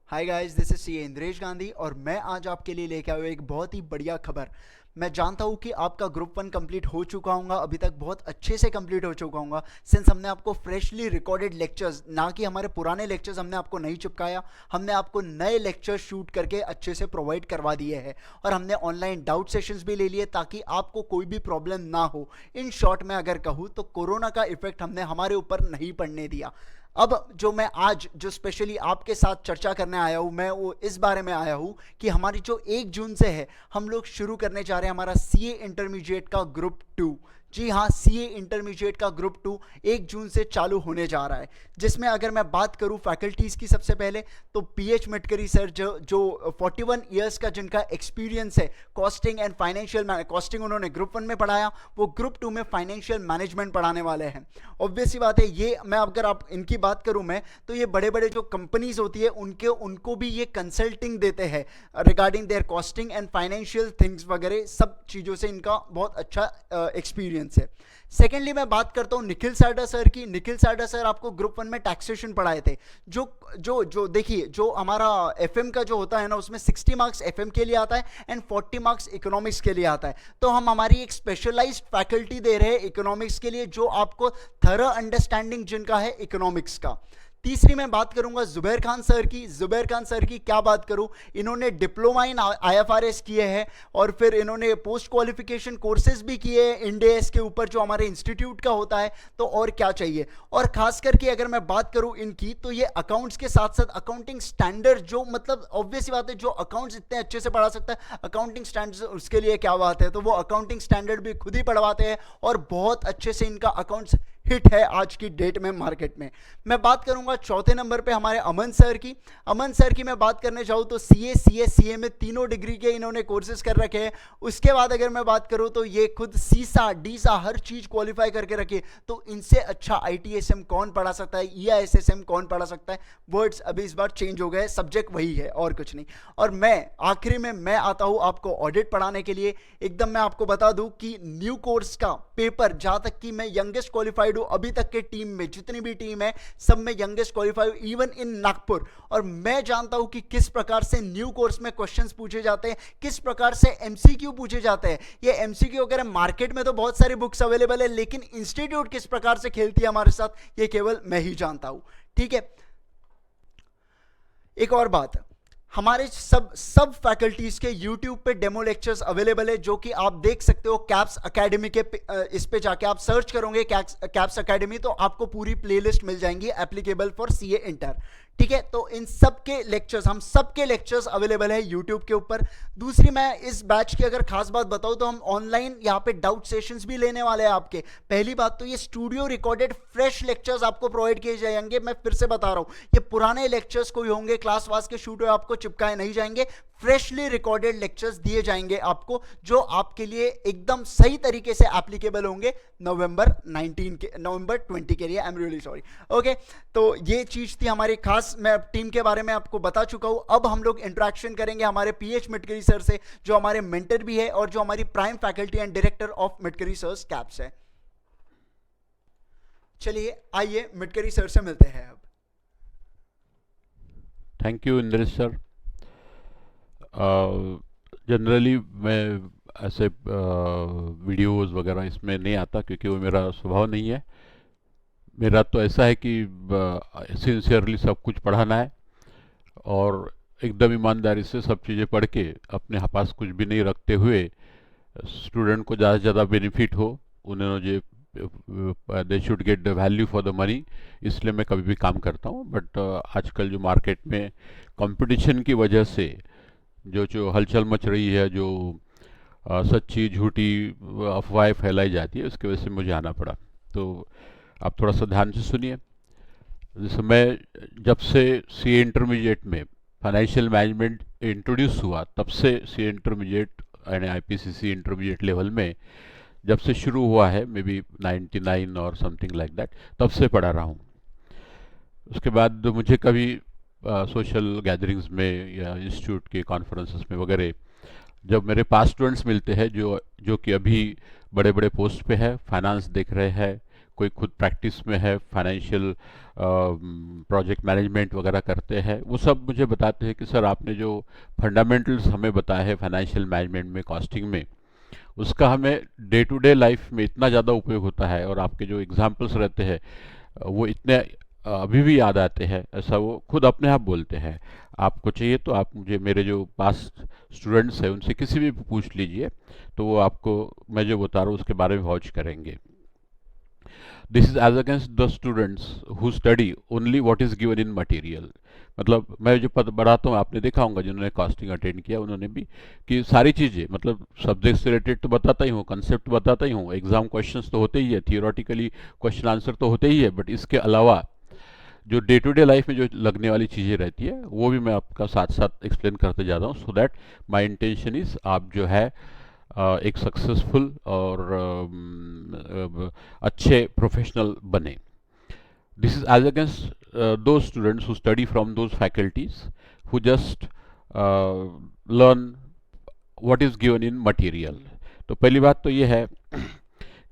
Hi guys, this is C Indresh Gandhi और मैं आज आपके लिए लेके आया हूँ एक बहुत ही बढ़िया खबर। मैं जानता हूँ कि आपका ग्रुप वन कंप्लीट हो चुका होगा, अभी तक बहुत अच्छे से कंप्लीट हो चुका होगा सिंस हमने आपको फ्रेशली रिकॉर्डेड लेक्चर्स, ना कि हमारे पुराने लेक्चर्स हमने आपको नहीं चिपकाया। हमने आपको नए लेक्चर्स शूट करके अच्छे से प्रोवाइड करवा दिए हैं और हमने ऑनलाइन डाउट सेशंस भी ले लिए ताकि आपको कोई भी प्रॉब्लम ना हो। इन शॉर्ट में अगर कहूँ तो कोरोना का इफेक्ट हमने हमारे ऊपर नहीं पड़ने दिया। अब जो मैं आज जो स्पेशली आपके साथ चर्चा करने आया हूँ, मैं वो इस बारे में आया हूँ कि हमारी जो 1 जून से है हम लोग शुरू करने जा रहे हैं हमारा सीए इंटरमीडिएट का ग्रुप 2। जी हाँ, सीए इंटरमीडिएट का ग्रुप 2 1 जून से चालू होने जा रहा है, जिसमें अगर मैं बात करूं फैकल्टीज़ की सबसे पहले तो पीएच मिटकरी सर जो 41 ईयर्स का जिनका एक्सपीरियंस है कॉस्टिंग एंड फाइनेंशियल, कॉस्टिंग उन्होंने ग्रुप 1 में पढ़ाया, वो ग्रुप 2 में फाइनेंशियल मैनेजमेंट पढ़ाने वाले हैं। ऑब्वियस सी बात है, ये मैं अगर आप इनकी बात करूं मैं तो ये बड़े बड़े जो कंपनीज होती है उनको भी ये कंसल्टिंग देते हैं regarding their costing and financial things वगैरह सब चीज़ों से इनका बहुत अच्छा एक्सपीरियंस है। सेकेंडली मैं बात करता हूँ निखिल साडा सर की। निखिल साडा सर आपको ग्रुप 1 में टैक्सेशन पढ़ाए थे। जो जो जो देखिए, जो हमारा एफएम का जो होता है ना, उसमें 60 मार्क्स एफएम के लिए आता है एंड 40 मार्क्स इकोनॉमिक्स के लिए आता है। तो हम हमारी एक स्पेशलाइज्ड फैकल्टी दे रहे हैं इकोनॉमिक्स के लिए, जो आपको थरो अंडरस्टैंडिंग जिनका है इकोनॉमिक्स का। तीसरी मैं बात करूंगा जुबैर खान सर की। जुबैर खान सर की क्या बात करूं, इन्होंने डिप्लोमा इन आईएफआरएस किए हैं और फिर इन्होंने पोस्ट क्वालिफिकेशन कोर्सेज भी किए हैं इंडेस के ऊपर जो हमारे इंस्टीट्यूट का होता है। तो और क्या चाहिए। और खास करके अगर मैं बात करूं इनकी, तो ये अकाउंट्स के साथ साथ अकाउंटिंग स्टैंडर्ड, जो मतलब ऑब्वियस बात है, जो अकाउंट्स इतने अच्छे से पढ़ा सकता है अकाउंटिंग स्टैंडर्ड, उसके लिए क्या बात है। तो वो अकाउंटिंग स्टैंडर्ड भी खुद ही पढ़वाते हैं और बहुत अच्छे से इनका अकाउंट्स हिट है आज की डेट में मार्केट में। मैं बात करूंगा चौथे नंबर पे हमारे अमन सर की। अमन सर की मैं बात करने चाहूँ तो सीए सीएस सीए में तीनों डिग्री के इन्होंने कोर्सेज कर रखे हैं। उसके बाद अगर मैं बात करूँ तो ये खुद सीसा डीसा हर चीज क्वालिफाई करके रखे। तो इनसे अच्छा आईटीएसएम कौन पढ़ा सकता है, ईआईएसएसएम कौन पढ़ा सकता है। वर्ड्स अभी इस बार चेंज हो गए, सब्जेक्ट वही है और कुछ नहीं। और मैं आखिरी में मैं आता हूँ आपको ऑडिट पढ़ाने के लिए। एकदम मैं आपको बता दूं कि न्यू कोर्स का पेपर, जहां तक कि मैं यंगेस्ट क्वालिफाइड हूं अभी तक के टीम में, जितनी भी टीम है सब में youngest qualified even in Nagpur. और मैं जानता हूं कि किस प्रकार से न्यू कोर्स में क्वेश्चंस पूछे जाते हैं, किस प्रकार से एमसीक्यू पूछे जाते हैं। ये एमसीक्यू अगर मार्केट में तो बहुत सारी बुक्स अवेलेबल है, लेकिन इंस्टीट्यूट किस प्रकार से खेलती है हमारे साथ ये केवल मैं ही जानता हूं। ठीक है। एक और बात, हमारे सब फैकल्टीज के YouTube पे डेमो लेक्चर्स अवेलेबल है, जो कि आप देख सकते हो कैप्स एकेडमी के इस पे जाके आप सर्च करोगे कैप्स एकेडमी, तो आपको पूरी प्लेलिस्ट मिल जाएंगी एप्लीकेबल फॉर सीए इंटर। ठीक है। तो इन सब के लेक्चर्स, हम सब के लेक्चर्स अवेलेबल है यूट्यूब के ऊपर। दूसरी मैं इस बैच की अगर खास बात बताऊं तो हम ऑनलाइन यहाँ पे डाउट सेशंस भी लेने वाले हैं आपके। पहली बात तो ये स्टूडियो रिकॉर्डेड फ्रेश लेक्चर्स आपको प्रोवाइड किए जाएंगे। मैं फिर से बता रहा हूँ, ये पुराने लेक्चर्स कोई होंगे क्लास वास के शूट हुए आपको चिपकाए नहीं जाएंगे। फ्रेशली रिकॉर्डेड लेक्चर्स दिए जाएंगे आपको, जो आपके लिए एकदम सही तरीके से एप्लीकेबल होंगे नवंबर 20 के लिए। I am really sorry. Okay, तो ये चीज थी हमारी खास, मैं टीम के बारे में आपको बता चुका हूं। अब हम लोग इंटरेक्शन करेंगे हमारे पीएच मिटकरी सर से, जो हमारे मेंटर भी है और जो हमारी prime faculty and director of Mitkari sir's CAPS है। चलिए आइए मिटकरी सर से मिलते हैं अब। Thank you Indresh sir. Generally मैं ऐसे वीडियोस वगैरह इसमें नहीं आता क्योंकि वो मेरा स्वभाव नहीं है। मेरा तो ऐसा है कि सिंसियरली सब कुछ पढ़ाना है और एकदम ईमानदारी से सब चीज़ें पढ़ के अपने पास कुछ भी नहीं रखते हुए स्टूडेंट को ज़्यादा से ज़्यादा बेनिफिट हो, उन्होंने जो they should get the value for the money, इसलिए मैं कभी भी काम करता हूँ। बट आजकल जो मार्केट में कंपटीशन की वजह से जो जो हलचल मच रही है, जो सच्ची झूठी अफवाहें फैलाई जाती है, उसकी वजह से मुझे आना पड़ा। तो आप थोड़ा सा ध्यान से सुनिए। जैसे मैं जब से सी इंटरमीडिएट में फाइनेंशियल मैनेजमेंट इंट्रोड्यूस हुआ, तब से सी इंटरमीडिएट यानी आईपीसीसी इंटरमीडिएट लेवल में जब से शुरू हुआ है, मे बी 99 और समथिंग लाइक दैट, तब से पढ़ा रहा हूँ। उसके बाद मुझे कभी सोशल गैदरिंग्स में या इंस्टीट्यूट के कॉन्फ्रेंसेस में वगैरह जब मेरे पास स्टूडेंट्स मिलते हैं जो जो कि अभी बड़े बड़े पोस्ट पे है, फाइनेंस देख रहे हैं, कोई खुद प्रैक्टिस में है, फाइनेंशियल प्रोजेक्ट मैनेजमेंट वगैरह करते हैं, वो सब मुझे बताते हैं कि सर आपने जो फंडामेंटल्स हमें बताए हैं फाइनेंशियल मैनेजमेंट में, कॉस्टिंग में, उसका हमें डे टू डे लाइफ में इतना ज़्यादा उपयोग होता है, और आपके जो एग्जाम्पल्स रहते हैं वो इतने अभी भी याद आते हैं, ऐसा वो खुद अपने आप बोलते हैं। आपको चाहिए तो आप मुझे, मेरे जो पास स्टूडेंट्स हैं उनसे किसी भी पूछ लीजिए, तो वो आपको मैं जो बता रहा हूँ उसके बारे में वाउच करेंगे। This is as against the students who study only what is given in material. मतलब मैं जो पद बढ़ाता हूँ, आपने देखा होगा जिन्होंने कॉस्टिंग अटेंड किया उन्होंने भी, कि सारी चीज़ें मतलब सब्जेक्ट से रिलेटेड तो बताता ही हूँ, कंसेप्ट बताता ही हूँ, एग्जाम क्वेश्चंस तो होते ही है, थियोरटिकली क्वेश्चन आंसर तो होते ही है, बट इसके अलावा जो डे टू डे लाइफ में जो लगने वाली चीज़ें रहती है वो भी मैं आपका साथ साथ एक्सप्लेन करते जा रहा हूँ, so that my intention is आप जो है एक सक्सेसफुल और अच्छे प्रोफेशनल बने। This is as against those students who study from those faculties who just learn what is given in material। तो पहली बात तो ये है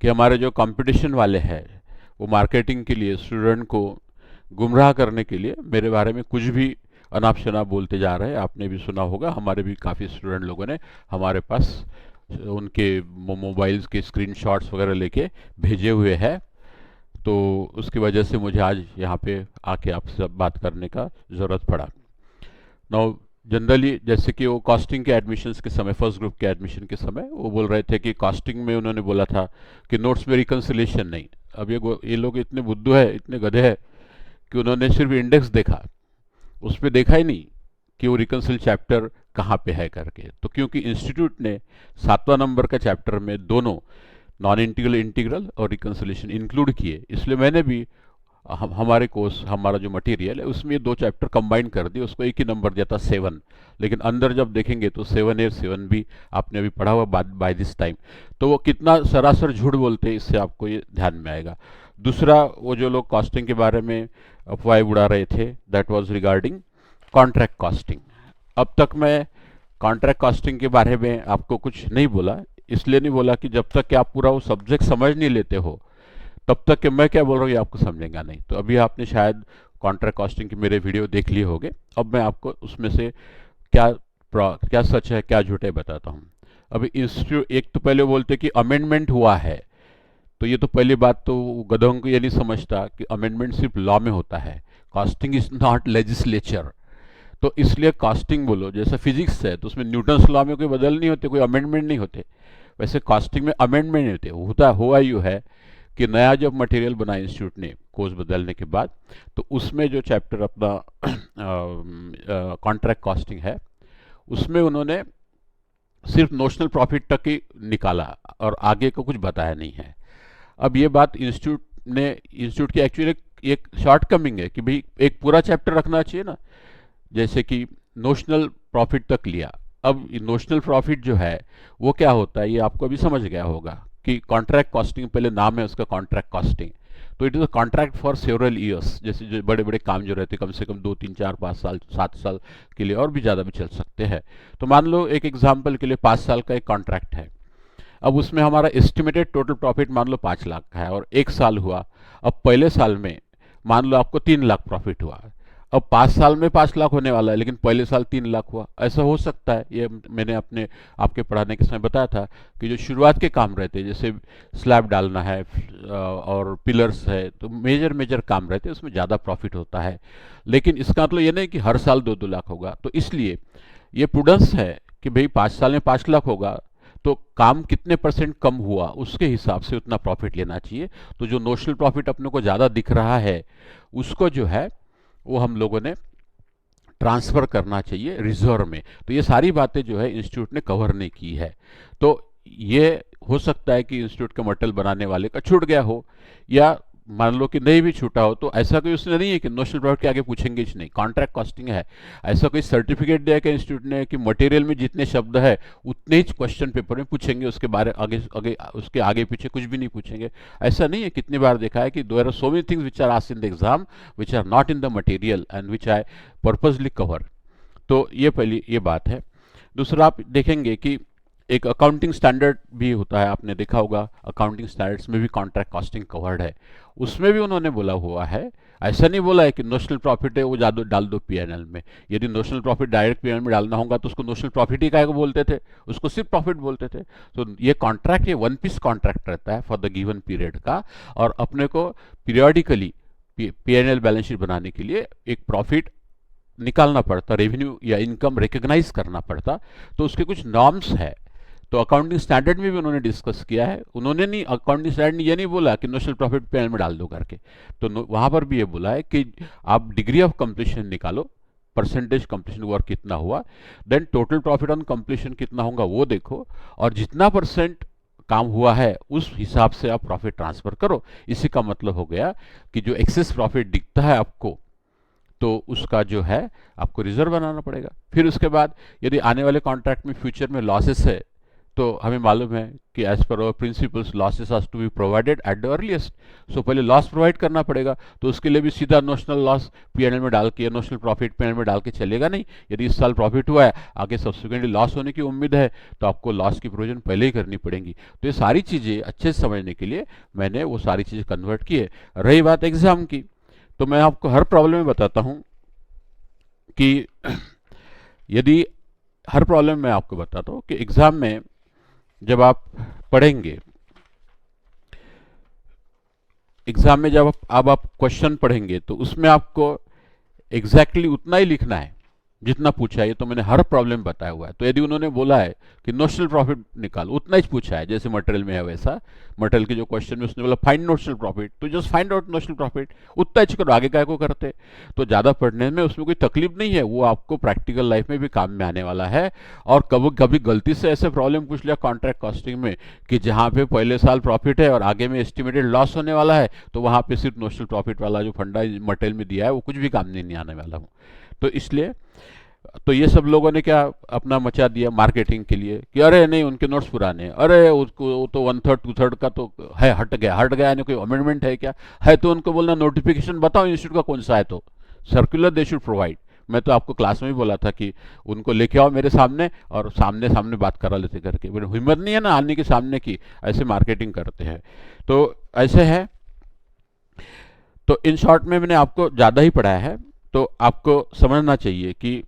कि हमारे जो कंपटीशन वाले हैं वो मार्केटिंग के लिए स्टूडेंट को गुमराह करने के लिए मेरे बारे में कुछ भी अनाप शनाप बोलते जा रहे हैं। आपने भी सुना होगा, हमारे भी काफ़ी स्टूडेंट लोगों ने हमारे पास उनके मोबाइल्स के स्क्रीनशॉट्स वगैरह लेके भेजे हुए हैं, तो उसकी वजह से मुझे आज यहाँ पे आके आपसे बात करने का ज़रूरत पड़ा। नाउ जनरली जैसे कि वो कॉस्टिंग के एडमिशन्स के समय, फर्स्ट ग्रुप के एडमिशन के समय वो बोल रहे थे कि कॉस्टिंग में उन्होंने बोला था कि नोट्स में रिकन्सिलेशन नहीं। अब ये लोग इतने बुद्धू है, इतने गधे हैं कि उन्होंने सिर्फ इंडेक्स देखा, उस पर देखा ही नहीं कि वो रिकन्सिल चैप्टर कहाँ पे है करके। तो क्योंकि इंस्टीट्यूट ने 7वां नंबर का चैप्टर में दोनों नॉन इंटीग्रल, इंटीग्रल और रिकन्सिलेशन इंक्लूड किए, इसलिए मैंने भी हमारे कोर्स, हमारा जो मटेरियल है उसमें ये 2 चैप्टर कंबाइन कर दिए, उसको एक ही नंबर दिया था 7। लेकिन अंदर जब देखेंगे तो 7A 7B आपने अभी पढ़ा हुआ बाय दिस टाइम। तो वो कितना सरासर झूठ बोलते हैं इससे आपको ये ध्यान में आएगा। दूसरा, वो जो लोग कॉस्टिंग के बारे में अफवाहें उड़ा रहे थे, that was regarding contract costing. अब तक मैं कॉन्ट्रैक्ट कॉस्टिंग के बारे में आपको कुछ नहीं बोला, इसलिए नहीं बोला कि जब तक कि आप पूरा वो सब्जेक्ट समझ नहीं लेते हो तब तक कि मैं क्या बोल रहा हूँ ये आपको समझेगा नहीं। तो अभी आपने शायद कॉन्ट्रैक्ट कॉस्टिंग के मेरे वीडियो देख लिए होंगे, अब मैं आपको उसमें से क्या सच है क्या झूठ है बताता हूँ। अभी इंस्टीट्यूट एक तो पहले बोलते कि अमेंडमेंट हुआ है, तो ये तो पहली बात तो गधों को ये नहीं समझता कि अमेंडमेंट सिर्फ लॉ में होता है, कॉस्टिंग इज नॉट लेजिस्लेचर। तो इसलिए कॉस्टिंग बोलो, जैसे फिजिक्स है तो उसमें न्यूटन्स लॉ में कोई बदल नहीं होते, कोई अमेंडमेंट नहीं होते, वैसे कॉस्टिंग में अमेंडमेंट नहीं होते। हुआ यूँ है कि नया जब मटेरियल बना इंस्टीट्यूट ने कोर्स बदलने के बाद, तो उसमें जो चैप्टर अपना कॉन्ट्रैक्ट कॉस्टिंग है उसमें उन्होंने सिर्फ नोशनल प्रॉफिट तक ही निकाला और आगे को कुछ बताया नहीं है। अब ये बात इंस्टीट्यूट की एक्चुअली एक शॉर्ट कमिंग है कि भाई एक पूरा चैप्टर रखना चाहिए ना, जैसे कि नोशनल प्रॉफिट तक लिया। अब नोशनल प्रॉफिट जो है वो क्या होता है ये आपको अभी समझ गया होगा कि कॉन्ट्रैक्ट कॉस्टिंग, पहले नाम है उसका कॉन्ट्रैक्ट कॉस्टिंग, तो it is a contract for several years. जैसे जो बड़े बड़े काम जो रहते हैं कम से कम 2 3 4 5 साल 7 साल के लिए, और भी ज़्यादा भी चल सकते हैं। तो मान लो एक एग्जाम्पल के लिए 5 साल का एक कॉन्ट्रैक्ट है, अब उसमें हमारा एस्टिमेटेड टोटल प्रॉफिट मान लो 5 लाख का है और 1 साल हुआ। अब पहले साल में मान लो आपको 3 लाख प्रॉफिट हुआ, अब 5 साल में 5 लाख होने वाला है लेकिन पहले साल 3 लाख हुआ। ऐसा हो सकता है, ये मैंने आपके पढ़ाने के समय बताया था कि जो शुरुआत के काम रहते हैं जैसे स्लैब डालना है और पिलर्स है, तो मेजर काम रहते हैं उसमें ज़्यादा प्रॉफिट होता है। लेकिन इसका मतलब ये नहीं कि हर साल 2-2 लाख होगा। तो इसलिए ये प्रूडेंस है कि भाई 5 साल में 5 लाख होगा तो काम कितने % कम हुआ उसके हिसाब से उतना प्रॉफिट लेना चाहिए। तो जो नोशनल प्रॉफिट अपने को ज़्यादा दिख रहा है उसको जो है वो हम लोगों ने ट्रांसफ़र करना चाहिए रिजर्व में। तो ये सारी बातें जो है इंस्टीट्यूट ने कवर नहीं की है। तो ये हो सकता है कि इंस्टीट्यूट का मटेरियल बनाने वाले का छूट गया हो, या मान लो कि नहीं भी छूटा हो तो ऐसा कोई उसने नहीं है कि नोशनल प्रॉफिट के आगे पूछेंगे ही नहीं, कॉन्ट्रैक्ट कॉस्टिंग है। ऐसा कोई सर्टिफिकेट दिया कि इंस्टीट्यूट ने कि मटेरियल में जितने शब्द है उतने ही क्वेश्चन पेपर में पूछेंगे, उसके बारे उसके आगे पीछे कुछ भी नहीं पूछेंगे, ऐसा नहीं है। कितनी बार देखा है कि there are so many things which are asked in the exam which are not in the material and which I purposely cover. तो ये पहली ये बात है। दूसरा, आप देखेंगे कि एक अकाउंटिंग स्टैंडर्ड भी होता है, आपने देखा होगा अकाउंटिंग स्टैंडर्ड्स में भी कॉन्ट्रैक्ट कॉस्टिंग कवर्ड है, उसमें भी उन्होंने बोला हुआ है। ऐसा नहीं बोला है कि नोशनल प्रॉफिट है वो ज्यादा डाल दो पीएनएल में। यदि नोशनल प्रॉफिट डायरेक्ट पीएनएल में डालना होगा तो उसको नोशनल प्रॉफिट ही काहे को बोलते थे, उसको सिर्फ प्रॉफिट बोलते थे। तो ये कॉन्ट्रैक्ट, ये वन पीस कॉन्ट्रैक्ट रहता है फॉर द गिवन पीरियड का, और अपने को पीरियडिकली पीएनएल बैलेंस शीट बनाने के लिए एक प्रॉफिट निकालना पड़ता, रेवेन्यू या इनकम रिकॉग्नाइज करना पड़ता। तो उसके कुछ नॉर्म्स है, तो अकाउंटिंग स्टैंडर्ड में भी उन्होंने डिस्कस किया है। उन्होंने नहीं, अकाउंटिंग स्टैंडर्ड ने ये नहीं बोला कि नोशनल प्रॉफिट पीएनएल में डाल दो करके, तो वहां पर भी ये बोला है कि आप डिग्री ऑफ कंप्लीशन निकालो, परसेंटेज कंप्लीशन वर्क कितना हुआ, then total profit on completion कितना होगा वो देखो, और जितना परसेंट काम हुआ है उस हिसाब से आप प्रॉफिट ट्रांसफर करो। इसी का मतलब हो गया कि जो एक्सेस प्रॉफिट दिखता है आपको, तो उसका जो है आपको रिजर्व बनाना पड़ेगा। फिर उसके बाद यदि आने वाले कॉन्ट्रैक्ट में फ्यूचर में लॉसेस है, तो हमें मालूम है कि as per our principles losses has to be provided at the earliest. So पहले लॉस प्रोवाइड करना पड़ेगा, तो उसके लिए भी सीधा नोशनल लॉस पीएनएल में डाल के, नोशनल प्रॉफिट पीएनएल में डाल के चलेगा नहीं। यदि इस साल प्रॉफिट हुआ है, आगे सब्सिक्वेंटली लॉस होने की उम्मीद है, तो आपको लॉस की प्रोविजन पहले ही करनी पड़ेगी। तो ये सारी चीज़ें अच्छे से समझने के लिए मैंने वो सारी चीज़ें कन्वर्ट की है। रही बात एग्जाम की, तो मैं आपको हर प्रॉब्लम में बताता हूँ कि यदि हर प्रॉब्लम में आपको बताता हूँ कि एग्जाम में जब आप पढ़ेंगे, एग्जाम में जब अब आप क्वेश्चन पढ़ेंगे, तो उसमें आपको एग्जैक्टली उतना ही लिखना है जितना पूछा है। ये तो मैंने हर प्रॉब्लम बताया हुआ है। तो यदि उन्होंने बोला है कि नोशनल प्रॉफिट निकालो, उतना ही पूछा है, जैसे मटेरियल में है वैसा, मटेरियल के जो क्वेश्चन में उसने बोला फाइंड नोशनल प्रॉफिट, तो just find out notional profit, उतना ही करो, आगे क्या को करते। तो ज़्यादा पढ़ने में उसमें कोई तकलीफ नहीं है, वो आपको प्रैक्टिकल लाइफ में भी काम में आने वाला है। और कभी कभी गलती से ऐसे प्रॉब्लम पूछ लिया कॉन्ट्रैक्ट कॉस्टिंग में कि जहाँ पे पहले साल प्रॉफिट है और आगे में एस्टिमेटेड लॉस होने वाला है, तो वहाँ पे सिर्फ नोशनल प्रॉफिट वाला जो फंडा मटेरियल में दिया है वो कुछ भी काम नहीं आने वाला हूँ। तो इसलिए तो ये सब लोगों ने क्या अपना मचा दिया मार्केटिंग के लिए कि अरे नहीं उनके नोट्स पुराने हैं, अरे उसको वो तो 1/3 2/3 का तो है, हट गया यानी कोई अमेंडमेंट है क्या है, तो उनको बोलना नोटिफिकेशन बताओ इंस्टीट्यूट का कौन सा है, तो सर्कुलर दे शुड प्रोवाइड। मैं तो आपको क्लास में भी बोला था कि उनको लेके आओ मेरे सामने और सामने सामने बात करा लेते करके, हिम्मत नहीं है ना आने के सामने की, ऐसे मार्केटिंग करते हैं। तो ऐसे है। तो इन शॉर्ट में मैंने आपको ज़्यादा ही पढ़ाया है, तो आपको समझना चाहिए कि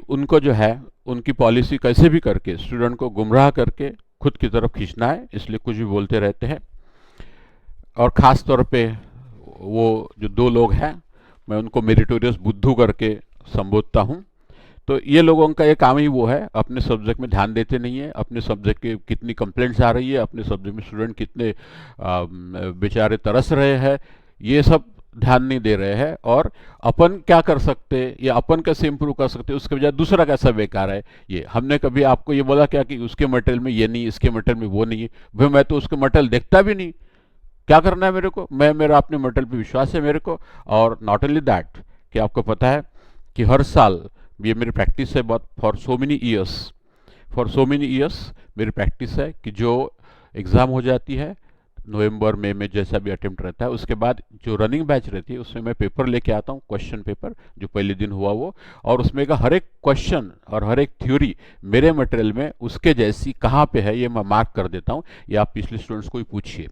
उनको जो है उनकी पॉलिसी कैसे भी करके स्टूडेंट को गुमराह करके खुद की तरफ खींचना है, इसलिए कुछ भी बोलते रहते हैं। और ख़ास तौर पे वो जो दो लोग हैं, मैं उनको मेरिटोरियस बुद्धू करके संबोधता हूँ। तो ये लोगों का ये काम ही वो है, अपने सब्जेक्ट में ध्यान देते नहीं है, अपने सब्जेक्ट के कितनी कंप्लेंट्स आ रही है, अपने सब्जेक्ट में स्टूडेंट कितने बेचारे तरस रहे हैं, ये सब ध्यान नहीं दे रहे हैं। और अपन क्या कर सकते या अपन कैसे इंप्रूव कर सकते, उसके बजाय दूसरा कैसा बेकार है। ये हमने कभी आपको ये बोला क्या कि उसके मटेरियल में ये नहीं, इसके मटेरियल में वो नहीं है। भाई मैं तो उसके मटेरियल देखता भी नहीं, क्या करना है मेरे को, मेरा अपने मटेरियल पे विश्वास है मेरे को। और नॉट ओनली दैट, कि आपको पता है कि हर साल, ये मेरी प्रैक्टिस है बहुत, फॉर सो मेनी ईयर्स मेरी प्रैक्टिस है कि जो एग्ज़ाम हो जाती है नवंबर मई में जैसा भी अटेम्प्ट रहता है, उसके बाद जो रनिंग बैच रहती है उसमें मैं पेपर लेके आता हूँ, क्वेश्चन पेपर जो पहले दिन हुआ वो, और उसमें का हर एक क्वेश्चन और हर एक थ्योरी मेरे मटेरियल में उसके जैसी कहाँ पे है ये मैं मार्क कर देता हूँ। ये आप पिछले स्टूडेंट्स को ही पूछिए,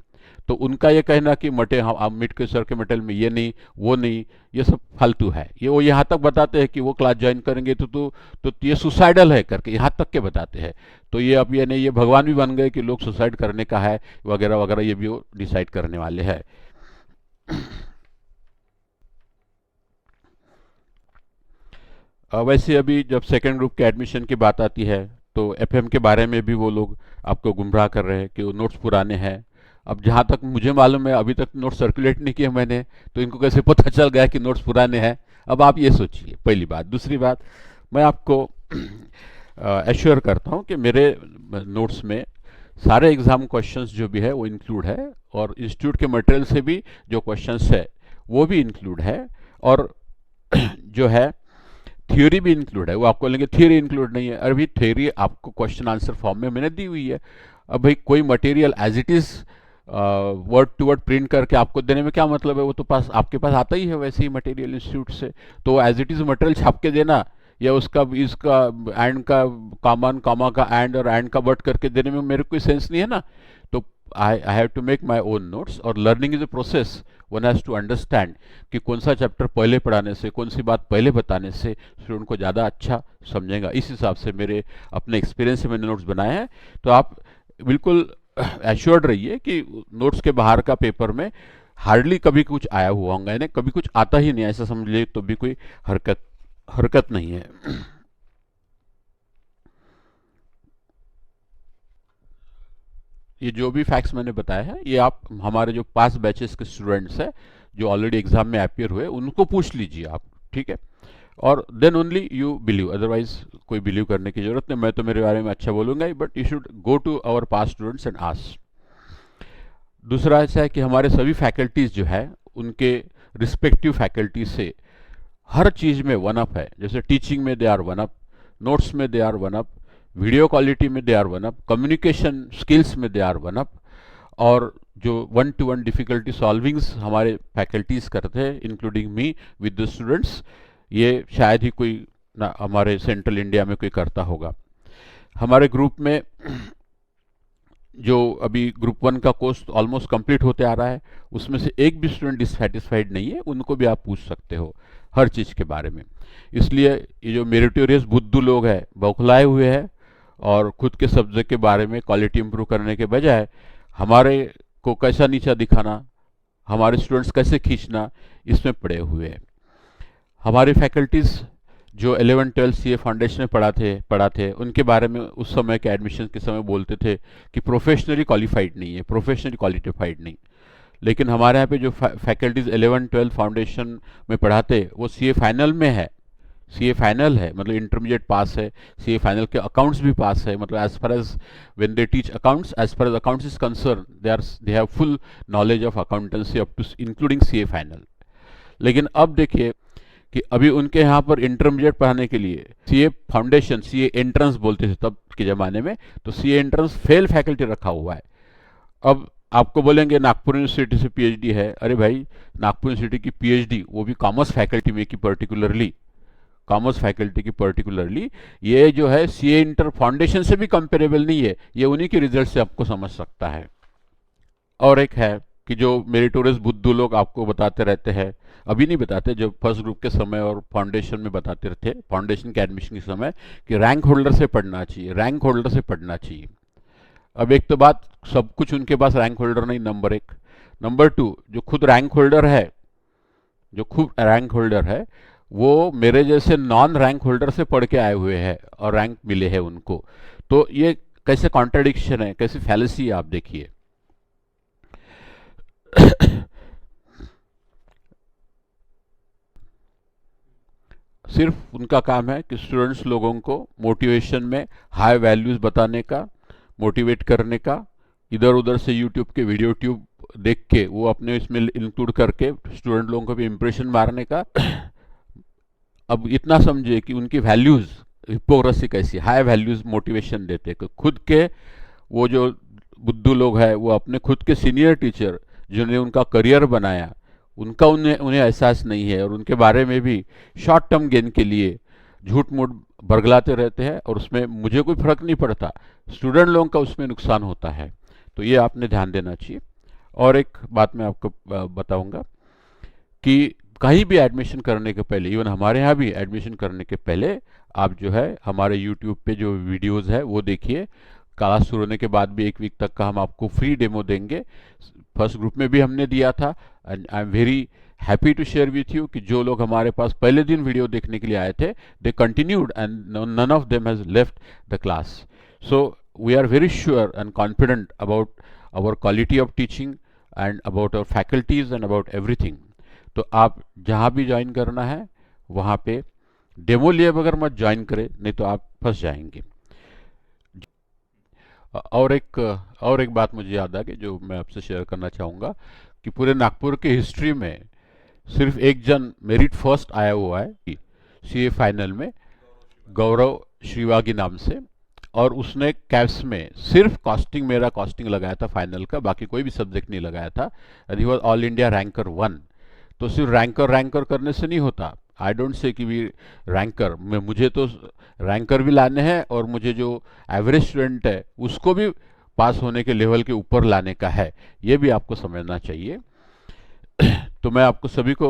तो उनका ये कहना कि मिड के सर के मटेरियल में ये नहीं वो नहीं, ये सब फालतू है। ये वो यहाँ तक बताते हैं कि वो क्लास ज्वाइन करेंगे तो ये सुसाइडल है करके यहाँ तक के बताते हैं। तो ये अब ये नहीं, ये भगवान भी बन गए कि लोग सुसाइड करने का है वगैरह वगैरह, ये भी वो डिसाइड करने वाले हैं। वैसे अभी जब सेकेंड ग्रुप के एडमिशन की बात आती है, तो एफएम के बारे में भी वो लोग आपको गुमराह कर रहे हैं कि वो नोट्स पुराने हैं। अब जहाँ तक मुझे मालूम है अभी तक नोट्स सर्कुलेट नहीं किए मैंने, तो इनको कैसे पता चल गया कि नोट्स पुराने हैं। अब आप ये सोचिए, पहली बात। दूसरी बात, मैं आपको एश्योर करता हूँ कि मेरे नोट्स में सारे एग्ज़ाम क्वेश्चंस जो भी है वो इंक्लूड है, और इंस्टीट्यूट के मटेरियल से भी जो क्वेश्चंस है वो भी इंक्लूड है, और जो है थ्योरी भी इंक्लूड है। वो आपको लेंगे थ्योरी इंक्लूड नहीं है, अभी थ्योरी आपको क्वेश्चन आंसर फॉर्म में मैंने दी हुई है। अब भाई कोई material as it is word to word print करके आपको देने में क्या मतलब है, वो तो आपके पास आता ही है वैसे ही मटेरियल इंस्टीट्यूट से, तो एज इट इज़ मटेरियल छाप के देना या उसका इसका एंड का कॉमन, कॉमा का एंड और एंड का बट करके देने में मेरे को कोई सेंस नहीं है ना। तो I have to make my own notes, और learning is a process. One has to understand कि कौन सा चैप्टर पहले पढ़ाने से, कौन सी बात पहले बताने से स्टूडेंट को ज़्यादा अच्छा समझेगा। इस हिसाब से मेरे अपने एक्सपीरियंस से मैंने नोट्स बनाए हैं। तो आप बिल्कुल एश्योर्ड रहिए कि नोट्स के बाहर का पेपर में हार्डली कभी कुछ आया हुआ होगा, यानी कभी कुछ आता ही नहीं, ऐसा समझ लीजिए तो भी कोई हरकत हरकत नहीं है। ये जो भी फैक्ट्स मैंने बताया है, ये आप हमारे जो पास बैचेस के स्टूडेंट्स हैं जो ऑलरेडी एग्जाम में अपियर हुए, उनको पूछ लीजिए आप, ठीक है। और then only you believe, otherwise कोई बिलीव करने की जरूरत नहीं। मैं तो मेरे बारे में अच्छा बोलूंगा ही, but you should go to our past students and ask. दूसरा ऐसा है कि हमारे सभी फैकल्टीज जो है उनके रिस्पेक्टिव फैकल्टी से हर चीज़ में वन अप है। जैसे टीचिंग में they are one up, notes में they are one up, video quality में they are one up, communication skills में दे आर वन अप, और जो one to one difficulty solvings हमारे फैकल्टीज करते हैं including me with the students, ये शायद ही कोई ना हमारे सेंट्रल इंडिया में कोई करता होगा। हमारे ग्रुप में जो अभी ग्रुप 1 का कोर्स ऑलमोस्ट कंप्लीट होते आ रहा है, उसमें से एक भी स्टूडेंट डिससेटिस्फाइड नहीं है, उनको भी आप पूछ सकते हो हर चीज़ के बारे में। इसलिए ये जो मेरिटोरियस बुद्धू लोग हैं, बौखलाए हुए हैं और खुद के सब्जेक्ट के बारे में क्वालिटी इंप्रूव करने के बजाय हमारे को कैसा नीचा दिखाना, हमारे स्टूडेंट्स कैसे खींचना, इसमें पड़े हुए हैं। हमारी फैकल्टीज़ जो 11-12 सीए फाउंडेशन में पढ़ाते उनके बारे में उस समय के एडमिशन के समय बोलते थे कि प्रोफेशनली क्वालिफाइड नहीं है, प्रोफेशनली क्वालिफाइड नहीं। लेकिन हमारे यहाँ पे जो फैकल्टीज 11-12 फाउंडेशन में पढ़ाते वो सीए फाइनल में है, सीए फाइनल है, मतलब इंटरमीडिएट पास है, सीए फाइनल के अकाउंट्स भी पास है। मतलब as far as when they teach accounts, as far as accounts is concerned, they have full knowledge of accountancy up to including CA final. लेकिन अब देखिए कि अभी उनके यहाँ पर इंटरमीडिएट पढ़ाने के लिए सीए फाउंडेशन, सीए एंट्रेंस बोलते थे तब के ज़माने में, तो सीए एंट्रेंस फेल फैकल्टी रखा हुआ है। अब आपको बोलेंगे नागपुर यूनिवर्सिटी से पीएचडी है, अरे भाई नागपुर यूनिवर्सिटी की पीएचडी वो भी कॉमर्स फैकल्टी में की, पर्टिकुलरली कॉमर्स फैकल्टी की पर्टिकुलरली, ये जो है सीए इंटर फाउंडेशन से भी कंपेरेबल नहीं है। ये उन्हीं के रिजल्ट से आपको समझ सकता है। और एक है कि जो मेरिटोरियस बुद्धू लोग आपको बताते रहते हैं, अभी नहीं बताते, जब फर्स्ट ग्रुप के समय और फाउंडेशन में बताते थे, फाउंडेशन के एडमिशन के समय, कि रैंक होल्डर से पढ़ना चाहिए, रैंक होल्डर से पढ़ना चाहिए। अब एक तो बात, सब कुछ उनके पास रैंक होल्डर नहीं, नंबर एक। नंबर टू, जो खुद रैंक होल्डर है, जो खुद रैंक होल्डर है, वो मेरे जैसे नॉन रैंक होल्डर से पढ़ के आए हुए हैं और रैंक मिले हैं उनको। तो ये कैसे कॉन्ट्राडिक्शन है, कैसी फैलेसी है, आप देखिए। सिर्फ उनका काम है कि स्टूडेंट्स लोगों को मोटिवेशन में हाई वैल्यूज बताने का, मोटिवेट करने का, इधर उधर से यूट्यूब के वीडियो ट्यूब देख के वो अपने इसमें इंक्लूड करके स्टूडेंट लोगों को भी इम्प्रेशन मारने का। अब इतना समझिए कि उनकी वैल्यूज, हिपोक्रेसी कैसी, हाई वैल्यूज मोटिवेशन देते कि खुद के वो जो बुद्धू लोग हैं, वो अपने खुद के सीनियर टीचर जिन्होंने उनका करियर बनाया, उनका उन्हें एहसास नहीं है, और उनके बारे में भी शॉर्ट टर्म गेन के लिए झूठ मूठ बरगलाते रहते हैं, और उसमें मुझे कोई फर्क नहीं पड़ता, स्टूडेंट लोगों का उसमें नुकसान होता है। तो ये आपने ध्यान देना चाहिए। और एक बात मैं आपको बताऊंगा कि कहीं भी एडमिशन करने के पहले, इवन हमारे यहाँ भी एडमिशन करने के पहले, आप जो है हमारे यूट्यूब पे जो वीडियोज़ है वो देखिए। क्लास शुरू होने के बाद भी 1 वीक तक का हम आपको फ्री डेमो देंगे। फर्स्ट ग्रुप में भी हमने दिया था, and I am very happy to share with you कि जो लोग हमारे पास पहले दिन वीडियो देखने के लिए आए थे, they continued and none of them has left the class. So we are very sure and confident about our quality of teaching and about our faculties and about everything. तो आप जहाँ भी ज्वाइन करना है वहाँ पे डेमो लिए बगैर मत ज्वाइन करें, नहीं तो आप फंस जाएंगे। और एक बात मुझे याद आ गई जो मैं आपसे शेयर करना चाहूँगा कि पूरे नागपुर के हिस्ट्री में सिर्फ एक जन मेरिट फर्स्ट आया हुआ है सीए फाइनल में, गौरव श्रीवागी नाम से, और उसने कैप्स में सिर्फ कॉस्टिंग, मेरा कॉस्टिंग लगाया था फाइनल का, बाकी कोई भी सब्जेक्ट नहीं लगाया था, and he was all India ranker 1। तो सिर्फ रैंकर करने से नहीं होता, आई डोंट से कि वी रैंकर में, मुझे तो रैंकर भी लाने हैं और मुझे जो एवरेज स्टूडेंट है उसको भी पास होने के लेवल के ऊपर लाने का है, ये भी आपको समझना चाहिए। तो मैं आपको सभी को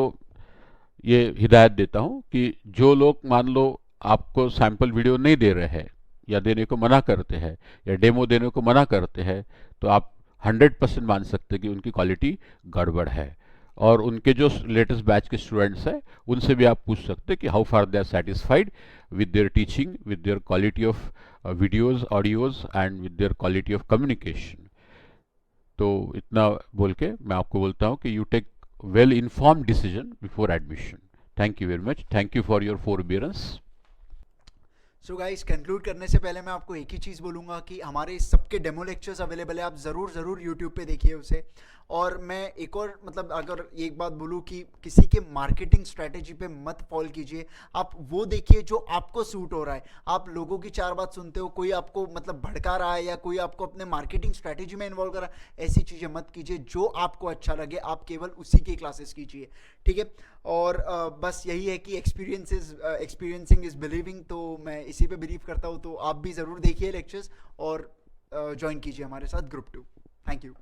ये हिदायत देता हूँ कि जो लोग मान लो आपको सैंपल वीडियो नहीं दे रहे हैं या देने को मना करते हैं या डेमो देने को मना करते हैं, तो आप 100% मान सकते हैं कि उनकी क्वालिटी गड़बड़ है। और उनके जो लेटेस्ट बैच के स्टूडेंट्स हैं उनसे भी आप पूछ सकते हैं कि how far they are satisfied with their teaching, with their quality of videos, audios and with their quality of communication. तो इतना बोल के मैं आपको बोलता हूँ कि you take well informed decision before admission. Thank you very much. Thank you for your forbearance. So guys, conclude करने से पहले मैं आपको एक ही चीज़ बोलूँगा कि हमारे इस सबके डेमो लेक्चर्स अवेलेबल है, आप ज़रूर यूट्यूब पे देखिए उसे। और मैं एक और मतलब अगर एक बात बोलूँ कि किसी के मार्केटिंग स्ट्रैटेजी पे मत फॉल कीजिए, आप वो देखिए जो आपको सूट हो रहा है। आप लोगों की चार बात सुनते हो, कोई आपको मतलब भड़का रहा है या कोई आपको अपने मार्केटिंग स्ट्रैटेजी में इन्वॉल्व कर रहा है, ऐसी चीज़ें मत कीजिए। जो आपको अच्छा लगे आप केवल उसी की क्लासेस कीजिए, ठीक है। और बस यही है कि एक्सपीरियंसिंग इज बिलीविंग, तो मैं इसी पे बिलीव करता हूँ। तो आप भी ज़रूर देखिए लेक्चर्स और ज्वाइन कीजिए हमारे साथ ग्रुप 2। Thank you.